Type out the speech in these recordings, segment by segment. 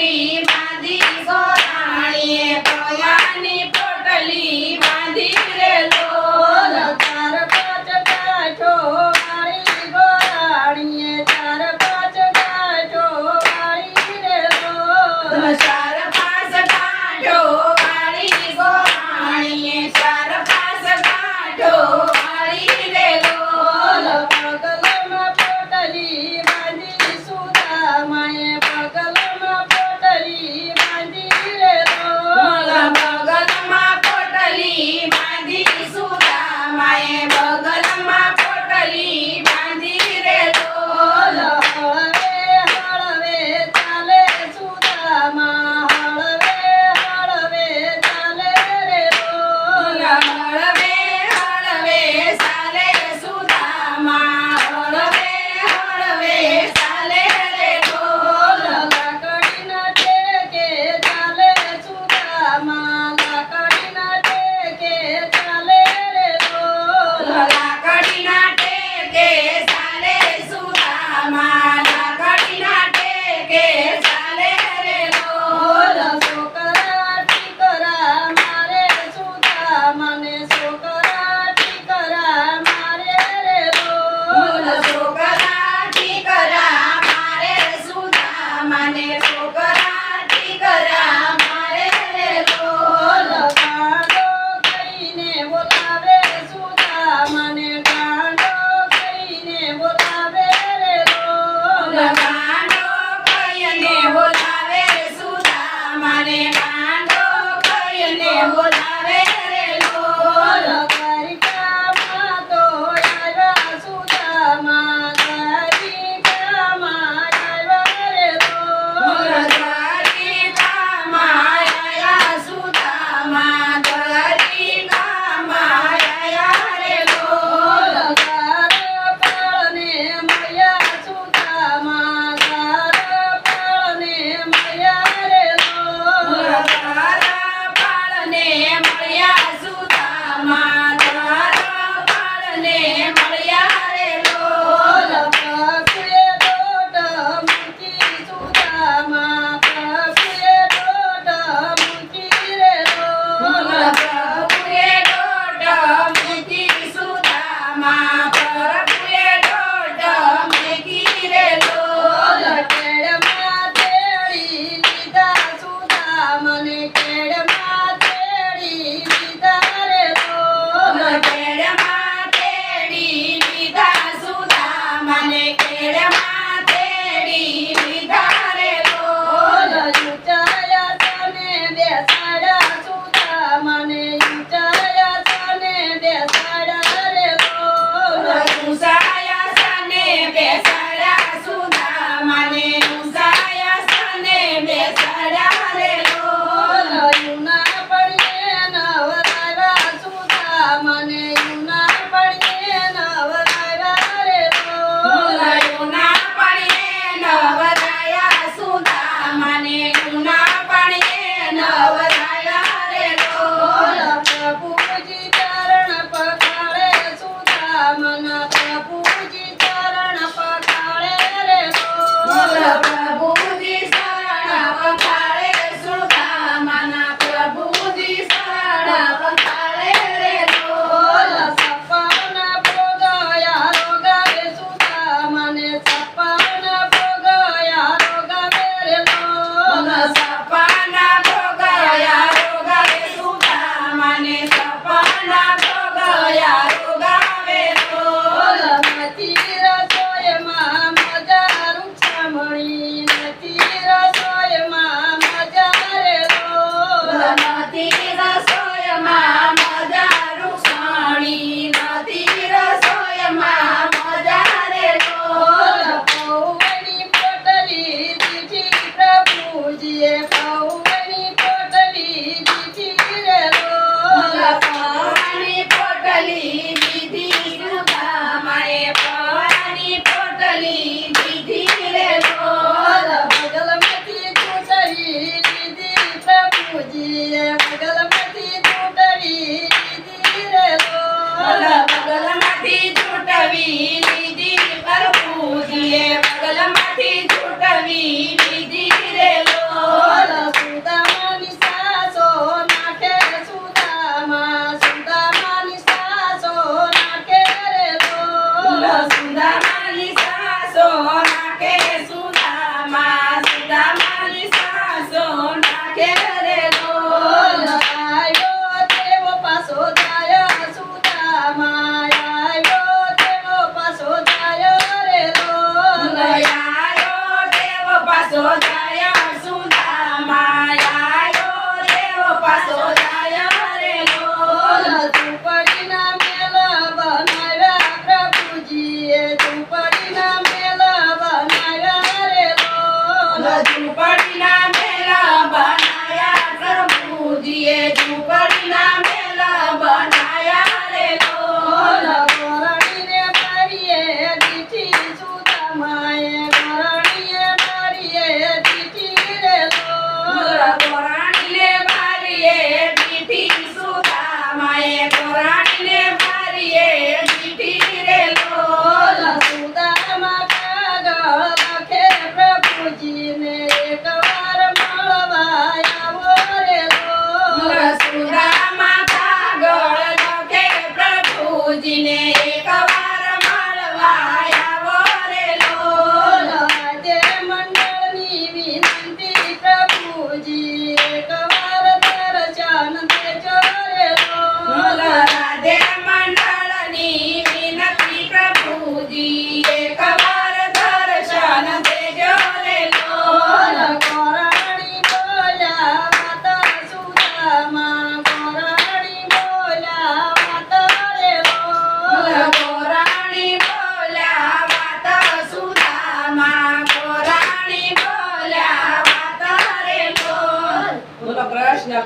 પોટલી બાંધી સોરાણીએ પૌવાની પોટલી બાંધી રે લોલ ચાર પાંચ ગાંઠો વાળી ગોરાણીએ ચાર પાંચ ગાંઠો વાળી રે લોલ ચાર પાંચ ગાંઠો વાળી ગોરાણીએ ચાર પાંચ ગાંઠો વાળી રે લોલ પગલમાં પોટલી બાંધી સુદામાએ પગલમાં પોટલી બાંધી રે લોલ બગલમાં પોટલી બાંધી સુદામાએ બગલમાં પોટલી બાંધી રે લોલ હળવે હળવે ચાલે સુદામા હળવે હળવે ચાલે રે લોલ હળવે હળવે ચાલે સુદામા હળવે હળવે ચાલે રે લોલ લાકડીના ટેકે ચાલે સુદામા લાકડીના ટેકે ચાલે રે લોલ લાકડીના ટેકે ચાલે સુદામા લાકડીના ટેકે ચાલે રે લોલ છોકરા ટીકરા મારે સુદામાને છોકરા ટીકરા મારે રે લોલ છોકરા ઠીકરા મારે સુદામાને છોકરા ઠીકરા મારે રે લોલ ગાંડો કહીને બોલાવે સુદામાને ગાંડો કહીને બોલાવે રે લોલ ગાંડો કહીને બોલાવે સુદામાને ગાંડો કહીને બોલાવે રે લોલ દ્વારિકામાં તો આવ્યા સુદામા દ્વારિકામાં આવ્યા રે લોલ દ્વારિકામાં આયા સુદામા દ્વારિકામાં આયા રે લોલ દ્વારપાળને મળ્યા સુદામા દ્વારપાળને મળ્યા રે લોલ દ્વારપાળને મળ્યા સુદામા દ્વારપાળને મળ્યા રે લોલ પ્રભુએ દોઢ મૂકી સુદામા પ્રભુએ દોઢ મૂકી રે લોલ પ્રભુએ દોઢ મૂકી સુદામા પ્રભુએ દોઢ મૂકી રે લોલ કેળમાં તેડી લીધા સુદામને કેળમાં તેડી લીધા રે લોલ કેળમાં તેડી લીધા સુદામાને કેળમાં તેડી લીધા રે લોલ ઊંચાયા સને બેસાડ્યા સુદામને ઊંચાયા સને બેસાડ્યા રે લોલ ઉસાયા સને બેસાડ્યા સુદામાને ઉસાયા સને બેસાડ્યા રે લોલ યુના પડીએ નવરાવ્યા સુદામને યુના પડીએ નવરાવ્યા રે લોલ ઉના પડીએ નવરાયા સુદામાને ઉના પડીએ નવરાયા રે લોલ પ્રભુજી ચરણ પખાળે સુદામના પ્રભુજી ચરણ પખાળે રે લોલ પ્રભુજી શરણ પખાળે સુદામાના પ્રભુજી શરણ પખાળે રે લોલ સપના ભોગયા રોગાવે સુદામને સપના ભોગયા રોગાવે રે લોલ સપના ભોગયા રોગાવે સુદામાને સપના ભોગયા રોગાવે લોલ નથી રસોઈમાં મજા રૂક્ષમણી નથી રસોઈમાં મજા રે લોલ નથી રસોઈમાં મજા રૂક્ષણી નથી રસોઈમાં મજા રે લોલ પૌવની પોટલી દીધી પ્રભુજીએ પૌવની પોટલી દીધી રે લોલ પૌવાની પોટલી દીધી સુદામાએ પૌવાની પોટલી દીધી રે લોલ બગલમાંથી ચૂંટણી દીધી પ્રભુજીએ બગલમાંથી ચૂંટણી દીધી રે લોલ બગલમાંથી છૂટવી લીધી પ્રભુજીએ બગલમાંથી છૂટવી લીધી રે લોલ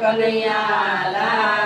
કનૈયા લાલ